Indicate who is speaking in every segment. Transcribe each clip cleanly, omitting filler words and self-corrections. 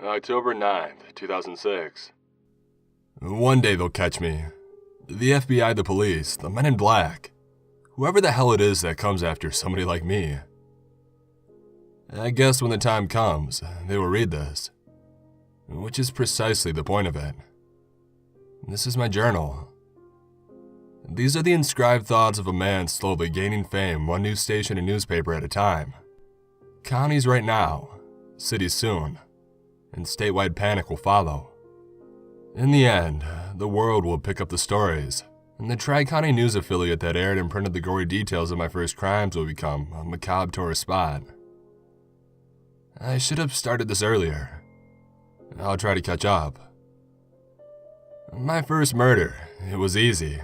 Speaker 1: October 9th, 2006.
Speaker 2: One day they'll catch me. The FBI, the police, the men in black. Whoever the hell it is that comes after somebody like me. I guess when the time comes, they will read this. Which is precisely the point of it. This is my journal. These are the inscribed thoughts of a man slowly gaining fame, one news station and newspaper at a time. Counties right now, cities soon, and statewide panic will follow. In the end, the world will pick up the stories, and the Tri-County news affiliate that aired and printed the gory details of my first crimes will become a macabre tourist spot. I should have started this earlier. I'll try to catch up. My first murder, it was easy.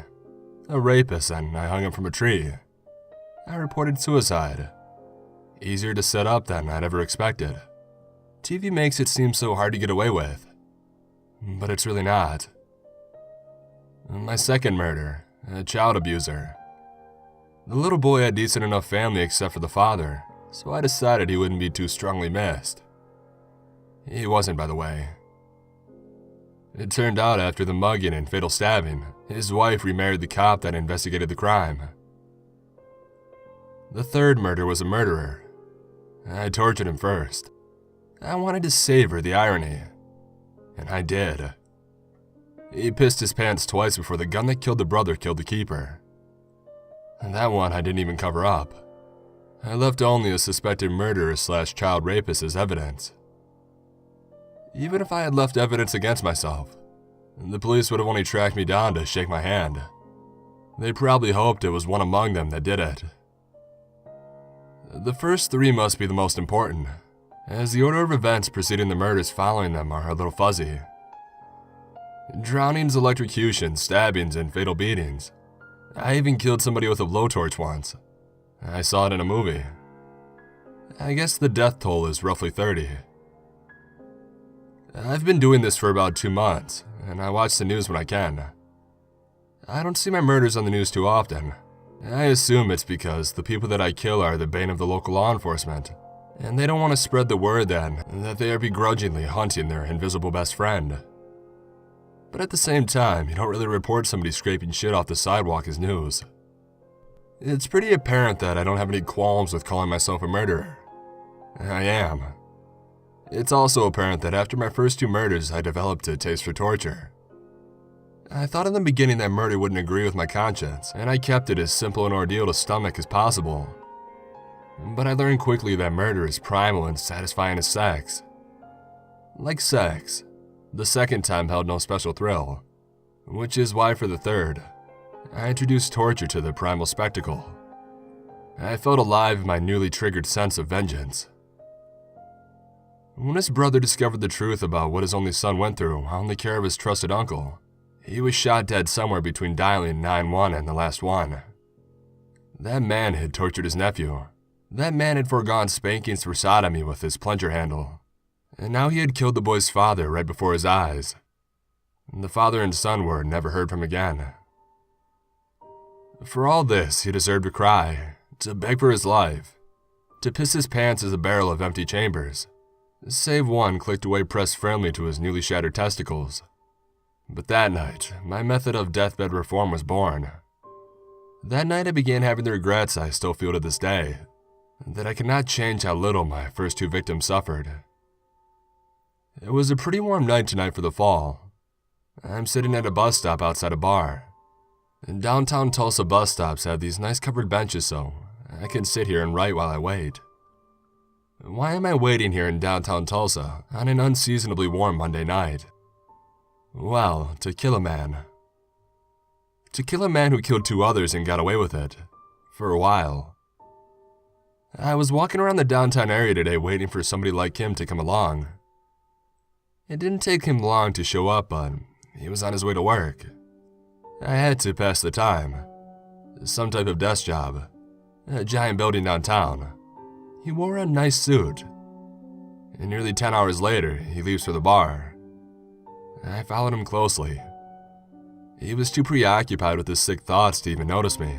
Speaker 2: A rapist, and I hung him from a tree. I reported suicide. Easier to set up than I'd ever expected. TV makes it seem so hard to get away with. But it's really not. My second murder, a child abuser. The little boy had decent enough family except for the father, so I decided he wouldn't be too strongly missed. He wasn't, by the way. It turned out after the mugging and fatal stabbing, his wife remarried the cop that investigated the crime. The third murder was a murderer. I tortured him first. I wanted to savor the irony. And I did. He pissed his pants twice before the gun that killed the brother killed the keeper. And that one I didn't even cover up. I left only a suspected murderer / child rapist as evidence. Even if I had left evidence against myself, the police would have only tracked me down to shake my hand. They probably hoped it was one among them that did it. The first three must be the most important, as the order of events preceding the murders following them are a little fuzzy. Drownings, electrocutions, stabbings, and fatal beatings. I even killed somebody with a blowtorch once. I saw it in a movie. I guess the death toll is roughly 30. I've been doing this for about 2 months, and I watch the news when I can. I don't see my murders on the news too often. I assume it's because the people that I kill are the bane of the local law enforcement, and they don't want to spread the word then that they are begrudgingly hunting their invisible best friend. But at the same time, you don't really report somebody scraping shit off the sidewalk as news. It's pretty apparent that I don't have any qualms with calling myself a murderer. I am. It's also apparent that after my first 2 murders, I developed a taste for torture. I thought in the beginning that murder wouldn't agree with my conscience, and I kept it as simple an ordeal to stomach as possible. But I learned quickly that murder is primal and satisfying as sex. Like sex, the second time held no special thrill, which is why for the third, I introduced torture to the primal spectacle. I felt alive in my newly triggered sense of vengeance. When his brother discovered the truth about what his only son went through on the care of his trusted uncle, he was shot dead somewhere between dialing 911 and the last one. That man had tortured his nephew. That man had foregone spankings for sodomy with his plunger handle. And now he had killed the boy's father right before his eyes. The father and son were never heard from again. For all this, he deserved to cry, to beg for his life, to piss his pants as a barrel of empty chambers, save one clicked away pressed firmly to his newly shattered testicles. But that night, my method of deathbed reform was born. That night I began having the regrets I still feel to this day, that I could not change how little my first 2 victims suffered. It was a pretty warm night tonight for the fall. I'm sitting at a bus stop outside a bar. Downtown Tulsa bus stops have these nice covered benches so I can sit here and write while I wait. Why am I waiting here in downtown Tulsa on an unseasonably warm Monday night? Well, to kill a man. To kill a man who killed 2 others and got away with it. For a while. I was walking around the downtown area today waiting for somebody like him to come along. It didn't take him long to show up, but he was on his way to work. I had to pass the time. Some type of desk job. A giant building downtown. He wore a nice suit. And nearly 10 hours later, he leaves for the bar. I followed him closely. He was too preoccupied with his sick thoughts to even notice me.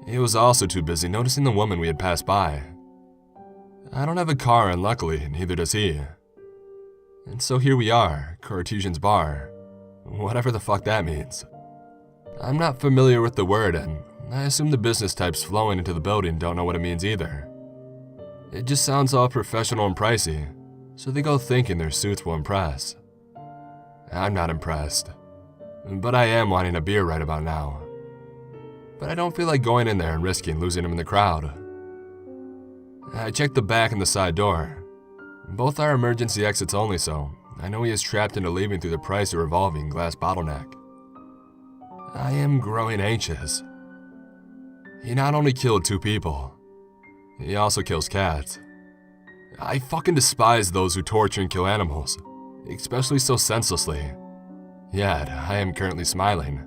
Speaker 2: He was also too busy noticing the woman we had passed by. I don't have a car, and luckily, neither does he. And so here we are, Cartesian's bar. Whatever the fuck that means. I'm not familiar with the word, and I assume the business types flowing into the building don't know what it means either. It just sounds all professional and pricey, so they go thinking their suits will impress. I'm not impressed, but I am wanting a beer right about now. But I don't feel like going in there and risking losing him in the crowd. I checked the back and the side door. Both are emergency exits only, so I know he is trapped into leaving through the pricey revolving glass bottleneck. I am growing anxious. He not only killed 2 people, he also kills cats. I fucking despise those who torture and kill animals, especially so senselessly. Yet, I am currently smiling.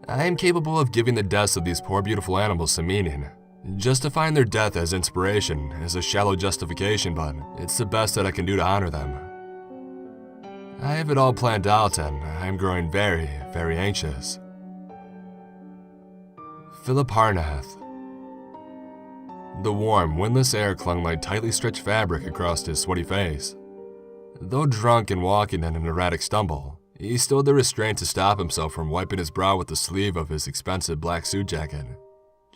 Speaker 2: I am capable of giving the deaths of these poor beautiful animals some meaning. Justifying their death as inspiration is a shallow justification, but it's the best that I can do to honor them. I have it all planned out and I am growing very, very anxious. Philip Harnath. The warm, windless air clung like tightly stretched fabric across his sweaty face. Though drunk and walking in an erratic stumble, he still had the restraint to stop himself from wiping his brow with the sleeve of his expensive black suit jacket,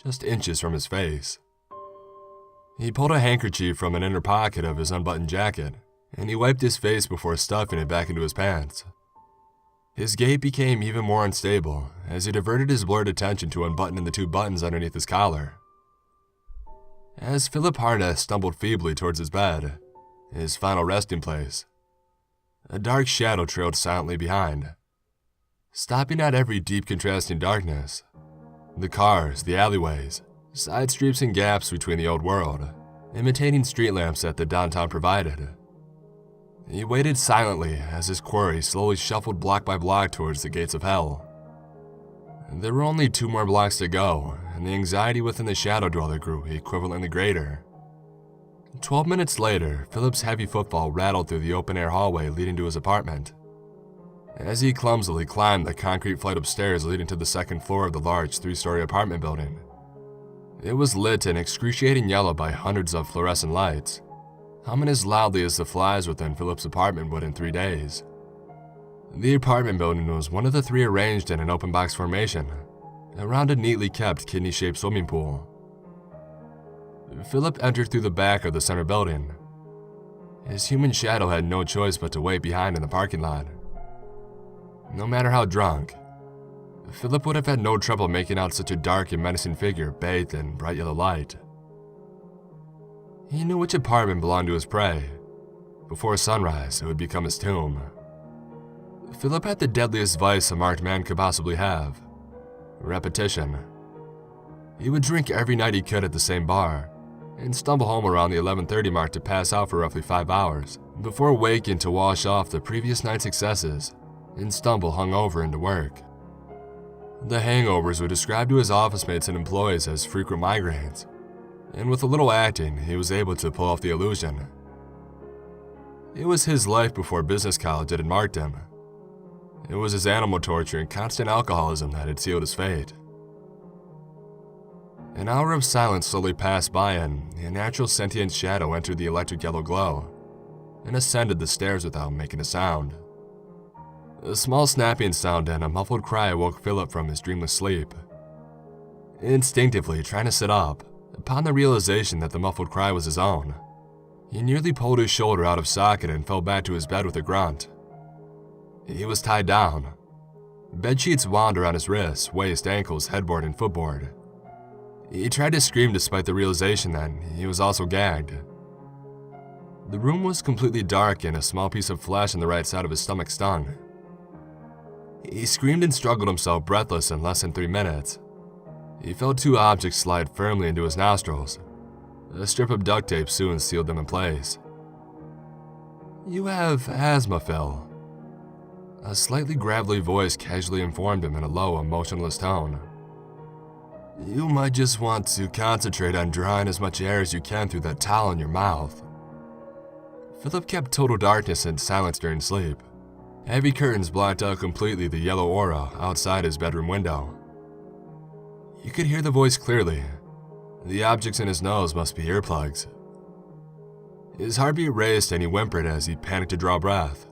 Speaker 2: just inches from his face. He pulled a handkerchief from an inner pocket of his unbuttoned jacket, and he wiped his face before stuffing it back into his pants. His gait became even more unstable as he diverted his blurred attention to unbuttoning the 2 buttons underneath his collar. As Philip Harnath stumbled feebly towards his bed, his final resting place, a dark shadow trailed silently behind, stopping at every deep contrasting darkness. The cars, the alleyways, side streets and gaps between the old world, imitating street lamps that the downtown provided. He waited silently as his quarry slowly shuffled block by block towards the gates of hell. There were only 2 more blocks to go, and the anxiety within the shadow dweller grew equivalently greater. 12 minutes later, Philip's heavy footfall rattled through the open-air hallway leading to his apartment. As he clumsily climbed the concrete flight of stairs leading to the 2nd floor of the large 3-story apartment building. It was lit in excruciating yellow by hundreds of fluorescent lights, humming as loudly as the flies within Philip's apartment would in 3 days. The apartment building was one of the 3 arranged in an open box formation, around a neatly kept kidney-shaped swimming pool. Philip entered through the back of the center building. His human shadow had no choice but to wait behind in the parking lot. No matter how drunk, Philip would have had no trouble making out such a dark and menacing figure bathed in bright yellow light. He knew which apartment belonged to his prey. Before sunrise, it would become his tomb. Philip had the deadliest vice a marked man could possibly have: repetition. He would drink every night he could at the same bar, and stumble home around the 11:30 mark to pass out for roughly 5 hours, before waking to wash off the previous night's excesses and stumble hungover into work. The hangovers were described to his office mates and employees as frequent migraines, and with a little acting, he was able to pull off the illusion. It was his life before business college that had marked him. It was his animal torture and constant alcoholism that had sealed his fate. An hour of silence slowly passed by, and a natural sentient shadow entered the electric yellow glow and ascended the stairs without making a sound. A small snapping sound and a muffled cry woke Philip from his dreamless sleep. Instinctively trying to sit up, upon the realization that the muffled cry was his own, he nearly pulled his shoulder out of socket and fell back to his bed with a grunt. He was tied down. Bedsheets wound around his wrists, waist, ankles, headboard, and footboard. He tried to scream despite the realization that he was also gagged. The room was completely dark and a small piece of flesh on the right side of his stomach stung. He screamed and struggled himself breathless in less than 3 minutes. He felt 2 objects slide firmly into his nostrils. A strip of duct tape soon sealed them in place. "You have asthma, Phil," a slightly gravelly voice casually informed him in a low, emotionless tone. "You might just want to concentrate on drawing as much air as you can through that towel in your mouth." Philip kept total darkness and silence during sleep. Heavy curtains blocked out completely the yellow aura outside his bedroom window. You could hear the voice clearly. The objects in his nose must be earplugs. His heartbeat raced and he whimpered as he panicked to draw breath.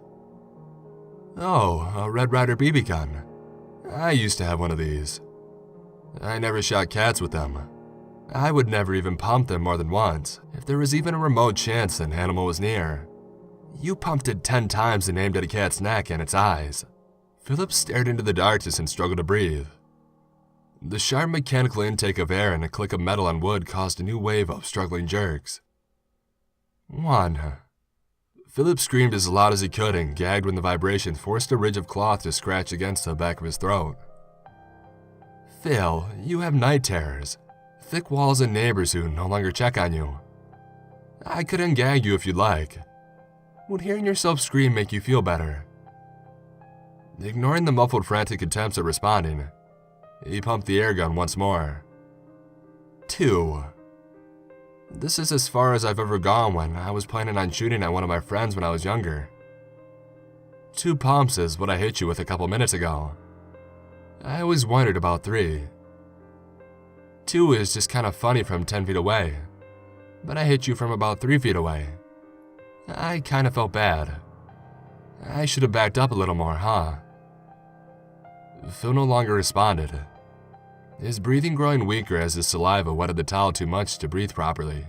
Speaker 2: Oh, a Red Ryder BB gun. I used to have one of these. I never shot cats with them. I would never even pump them more than once, if there was even a remote chance an animal was near. You pumped it 10 times and aimed at a cat's neck and its eyes. Philip stared into the darkness and struggled to breathe. The sharp mechanical intake of air and a click of metal on wood caused a new wave of struggling jerks. 1. Philip screamed as loud as he could and gagged when the vibration forced a ridge of cloth to scratch against the back of his throat. Phil, you have night terrors. Thick walls and neighbors who no longer check on you. I could ungag you if you'd like. Would hearing yourself scream make you feel better? Ignoring the muffled frantic attempts at responding, he pumped the air gun once more. 2. This is as far as I've ever gone when I was planning on shooting at one of my friends when I was younger. 2 pumps is what I hit you with a couple minutes ago. I always wondered about 3. 2 is just kind of funny from 10 feet away, but I hit you from about 3 feet away. I kind of felt bad. I should have backed up a little more, huh? Phil no longer responded, his breathing growing weaker as his saliva wetted the towel too much to breathe properly.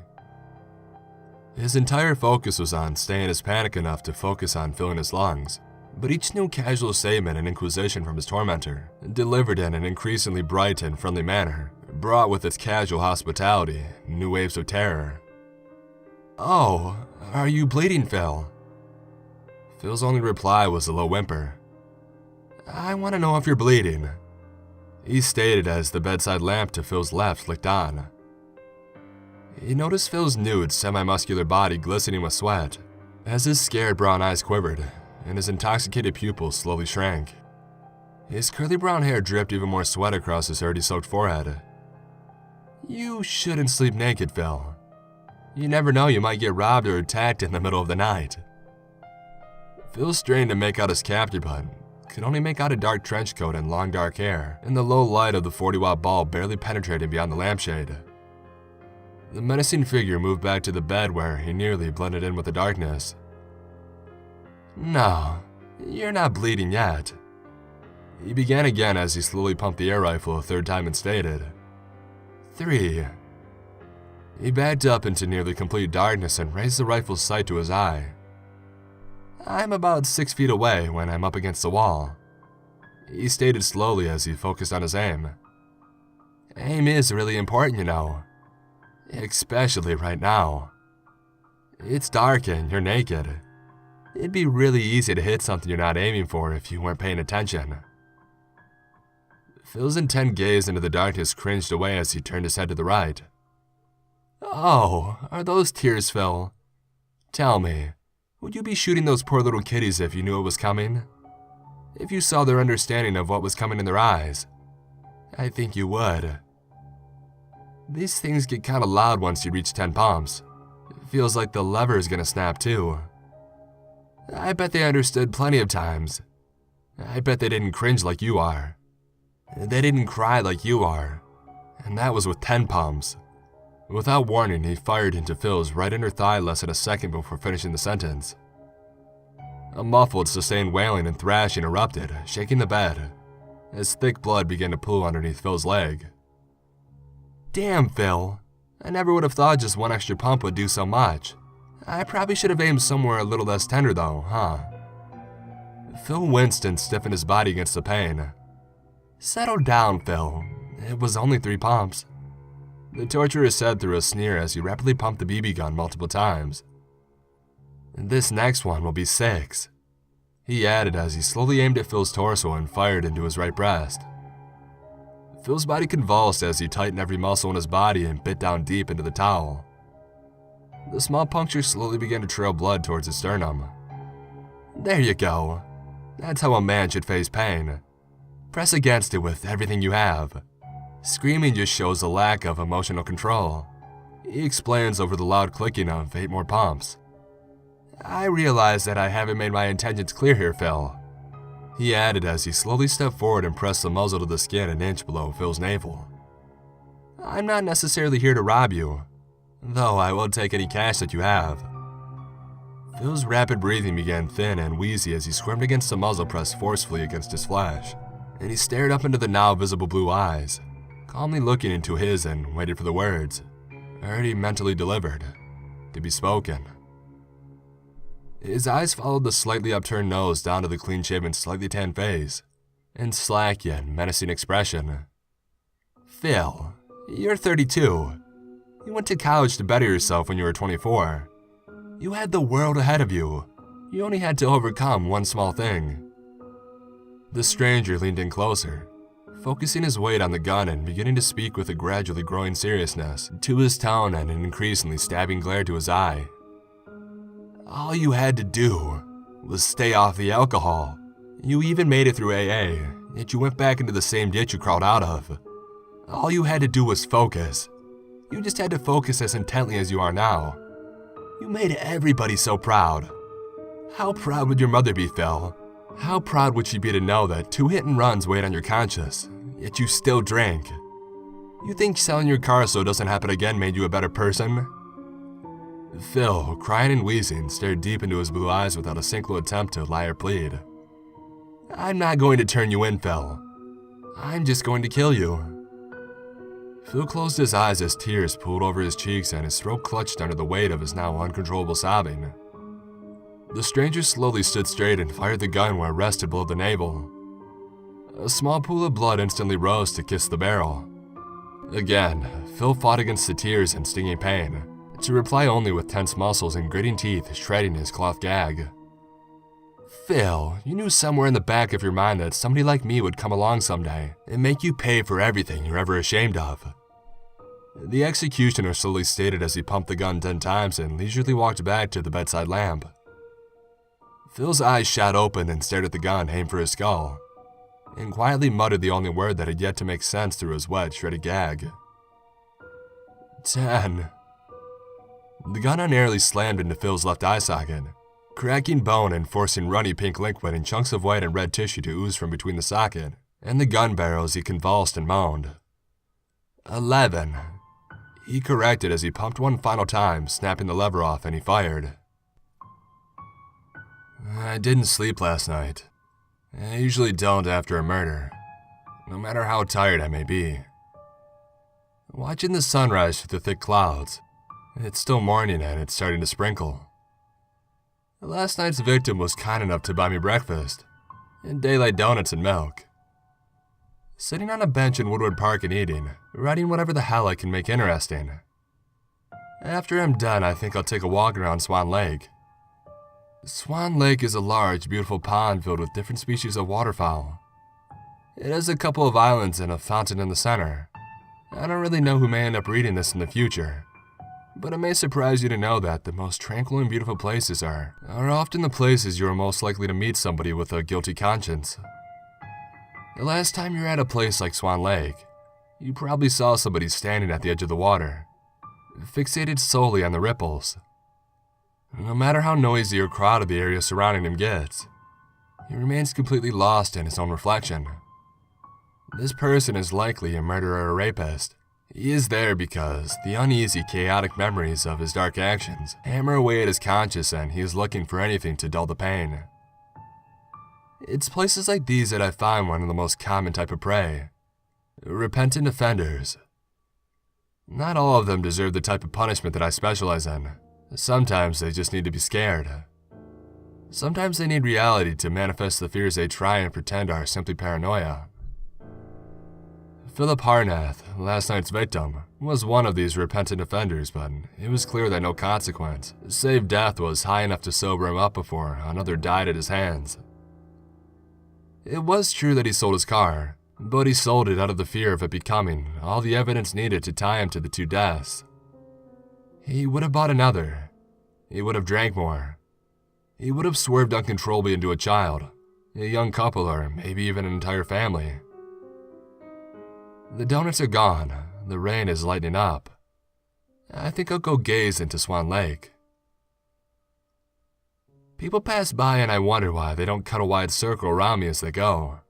Speaker 2: His entire focus was on staying as panic enough to focus on filling his lungs, but each new casual statement and inquisition from his tormentor, delivered in an increasingly bright and friendly manner, brought with its casual hospitality new waves of terror. Oh, are you bleeding, Phil? Phil's only reply was a low whimper. I want to know if you're bleeding, he stated as the bedside lamp to Phil's left flicked on. He noticed Phil's nude, semi-muscular body glistening with sweat, as his scared brown eyes quivered, and his intoxicated pupils slowly shrank. His curly brown hair dripped even more sweat across his already soaked forehead. You shouldn't sleep naked, Phil. You never know, you might get robbed or attacked in the middle of the night. Phil strained to make out his captor, but could only make out a dark trench coat and long dark hair, and the low light of the 40-watt bulb barely penetrating beyond the lampshade. The menacing figure moved back to the bed where he nearly blended in with the darkness. No, you're not bleeding yet. He began again as he slowly pumped the air rifle a 3rd time and stated, 3. He backed up into nearly complete darkness and raised the rifle's sight to his eye. I'm about 6 feet away when I'm up against the wall, he stated slowly as he focused on his aim. Aim is really important, you know, especially right now. It's dark and you're naked. It'd be really easy to hit something you're not aiming for if you weren't paying attention. Phil's intent gaze into the darkness cringed away as he turned his head to the right. Oh, are those tears, Phil? Tell me, would you be shooting those poor little kitties if you knew it was coming? If you saw their understanding of what was coming in their eyes? I think you would. These things get kinda loud once you reach 10 pumps. It feels like the lever is gonna snap too. I bet they understood plenty of times. I bet they didn't cringe like you are. They didn't cry like you are. And that was with 10 pumps. Without warning, he fired into Phil's right inner thigh less than a second before finishing the sentence. A muffled, sustained wailing and thrashing erupted, shaking the bed, as thick blood began to pool underneath Phil's leg. Damn, Phil. I never would have thought just one extra pump would do so much. I probably should have aimed somewhere a little less tender though, huh? Phil winced and stiffened his body against the pain. Settle down, Phil. It was only 3 pumps. The torturer said through a sneer as he rapidly pumped the BB gun multiple times. This next one will be 6. He added as he slowly aimed at Phil's torso and fired into his right breast. Phil's body convulsed as he tightened every muscle in his body and bit down deep into the towel. The small puncture slowly began to trail blood towards his sternum. There you go. That's how a man should face pain. Press against it with everything you have. Screaming just shows a lack of emotional control. He explains over the loud clicking of 8 more pumps. I realize that I haven't made my intentions clear here, Phil. He added as he slowly stepped forward and pressed the muzzle to the skin an inch below Phil's navel. I'm not necessarily here to rob you, though I will take any cash that you have. Phil's rapid breathing began thin and wheezy as he squirmed against the muzzle pressed forcefully against his flesh, and he stared up into the now visible blue eyes, calmly looking into his and waited for the words, already mentally delivered, to be spoken. His eyes followed the slightly upturned nose down to the clean-shaven, slightly tanned face, and slack yet menacing expression. Phil, you're 32. You went to college to better yourself when you were 24. You had the world ahead of you. You only had to overcome one small thing. The stranger leaned in closer, focusing his weight on the gun and beginning to speak with a gradually growing seriousness to his tone and an increasingly stabbing glare to his eye. All you had to do was stay off the alcohol. You even made it through AA, yet you went back into the same ditch you crawled out of. All you had to do was focus. You just had to focus as intently as you are now. You made everybody so proud. How proud would your mother be, Phil? How proud would she be to know that 2 hit and runs weighed on your conscience, yet you still drank? You think selling your car so it doesn't happen again made you a better person? Phil, crying and wheezing, stared deep into his blue eyes without a single attempt to lie or plead. I'm not going to turn you in, Phil. I'm just going to kill you. Phil closed his eyes as tears pooled over his cheeks and his throat clutched under the weight of his now uncontrollable sobbing. The stranger slowly stood straight and fired the gun where it rested below the navel. A small pool of blood instantly rose to kiss the barrel. Again, Phil fought against the tears and stinging pain, to reply only with tense muscles and gritting teeth shredding his cloth gag. Phil, you knew somewhere in the back of your mind that somebody like me would come along someday and make you pay for everything you're ever ashamed of. The executioner slowly stated as he pumped the gun 10 times and leisurely walked back to the bedside lamp. Phil's eyes shot open and stared at the gun aimed for his skull, and quietly muttered the only word that had yet to make sense through his wet, shredded gag. 10. The gun unerringly slammed into Phil's left eye socket, cracking bone and forcing runny pink liquid and chunks of white and red tissue to ooze from between the socket and the gun barrel as he convulsed and moaned. 11. He corrected as he pumped one final time, snapping the lever off, and he fired. I didn't sleep last night. I usually don't after a murder, no matter how tired I may be. Watching the sunrise through the thick clouds, it's still morning and it's starting to sprinkle. Last night's victim was kind enough to buy me breakfast, and daylight donuts and milk. Sitting on a bench in Woodward Park and eating, writing whatever the hell I can make interesting. After I'm done, I think I'll take a walk around Swan Lake. Swan Lake is a large, beautiful pond filled with different species of waterfowl. It has a couple of islands and a fountain in the center. I don't really know who may end up reading this in the future, but it may surprise you to know that the most tranquil and beautiful places are often the places you are most likely to meet somebody with a guilty conscience. The last time you were at a place like Swan Lake, you probably saw somebody standing at the edge of the water, fixated solely on the ripples. No matter how noisy or crowded the area surrounding him gets, he remains completely lost in his own reflection. This person is likely a murderer or rapist. He is there because the uneasy, chaotic memories of his dark actions hammer away at his conscience and he is looking for anything to dull the pain. It's places like these that I find one of the most common type of prey. Repentant offenders. Not all of them deserve the type of punishment that I specialize in. Sometimes they just need to be scared. Sometimes they need reality to manifest the fears they try and pretend are simply paranoia. Philip Harnath, last night's victim, was one of these repentant offenders, but it was clear that no consequence, save death, was high enough to sober him up before another died at his hands. It was true that he sold his car, but he sold it out of the fear of it becoming all the evidence needed to tie him to the 2 deaths. He would have bought another. He would have drank more. He would have swerved uncontrollably into a child, a young couple, or maybe even an entire family. The donuts are gone. The rain is lightening up. I think I'll go gaze into Swan Lake. People pass by and I wonder why they don't cut a wide circle around me as they go.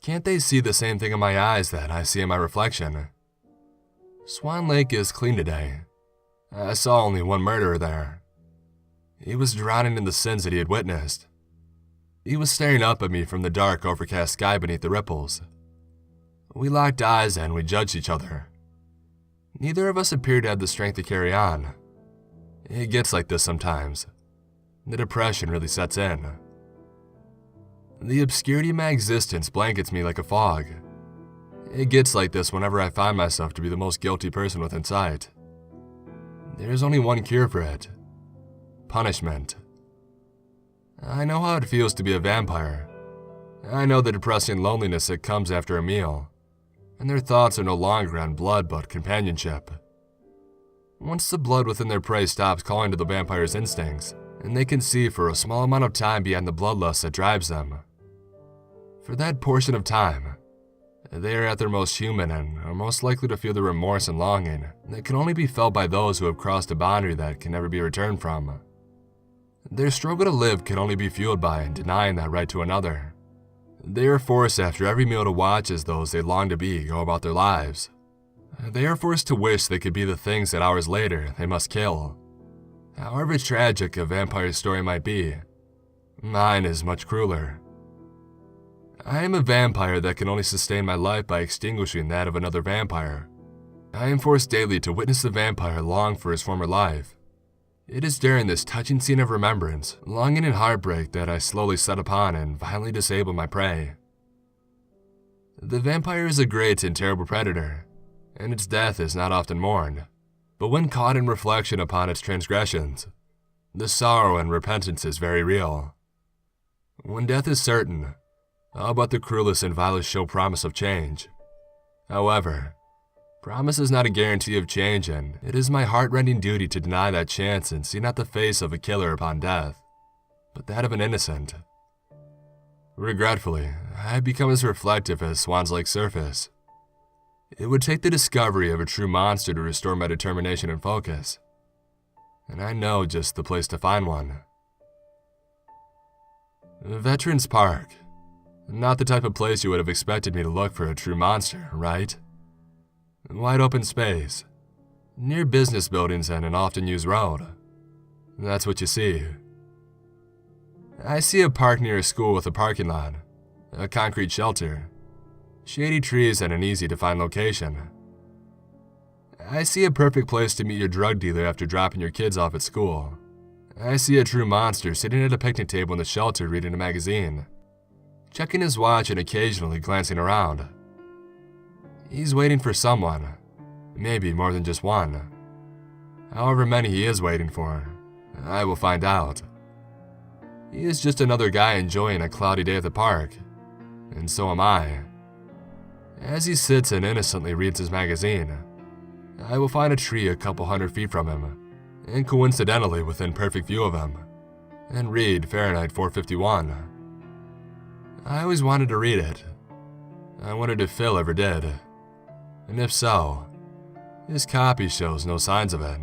Speaker 2: Can't they see the same thing in my eyes that I see in my reflection? Swan Lake is clean today. I saw only one murderer there. He was drowning in the sins that he had witnessed. He was staring up at me from the dark, overcast sky beneath the ripples. We locked eyes and we judged each other. Neither of us appeared to have the strength to carry on. It gets like this sometimes. The depression really sets in. The obscurity of my existence blankets me like a fog. It gets like this whenever I find myself to be the most guilty person within sight. There's only one cure for it: punishment. I know how it feels to be a vampire. I know the depressing loneliness that comes after a meal, and their thoughts are no longer on blood but companionship. Once the blood within their prey stops calling to the vampire's instincts, and they can see for a small amount of time beyond the bloodlust that drives them. For that portion of time, they are at their most human and are most likely to feel the remorse and longing that can only be felt by those who have crossed a boundary that can never be returned from. Their struggle to live can only be fueled by denying that right to another. They are forced after every meal to watch as those they long to be go about their lives. They are forced to wish they could be the things that hours later they must kill. However tragic a vampire's story might be, mine is much crueler. I am a vampire that can only sustain my life by extinguishing that of another vampire. I am forced daily to witness the vampire long for his former life. It is during this touching scene of remembrance, longing and heartbreak that I slowly set upon and violently disable my prey. The vampire is a great and terrible predator, and its death is not often mourned. But when caught in reflection upon its transgressions, the sorrow and repentance is very real. When death is certain, all but the cruelest and vilest show promise of change. However, promise is not a guarantee of change, and it is my heart-rending duty to deny that chance and see not the face of a killer upon death, but that of an innocent. Regretfully, I have become as reflective as Swan's Lake surface. It would take the discovery of a true monster to restore my determination and focus, and I know just the place to find one. Veterans Park. Not the type of place you would have expected me to look for a true monster, right? Wide open space, near business buildings and an often used road. That's what you see. I see a park near a school with a parking lot, a concrete shelter, shady trees, and an easy-to-find location. I see a perfect place to meet your drug dealer after dropping your kids off at school. I see a true monster sitting at a picnic table in the shelter reading a magazine, checking his watch and occasionally glancing around. He's waiting for someone, maybe more than just one. However many he is waiting for, I will find out. He is just another guy enjoying a cloudy day at the park, and so am I. As he sits and innocently reads his magazine, I will find a tree a couple 100 feet from him, and coincidentally within perfect view of him, and read Fahrenheit 451. I always wanted to read it. I wondered if Phil ever did, and if so, his copy shows no signs of it.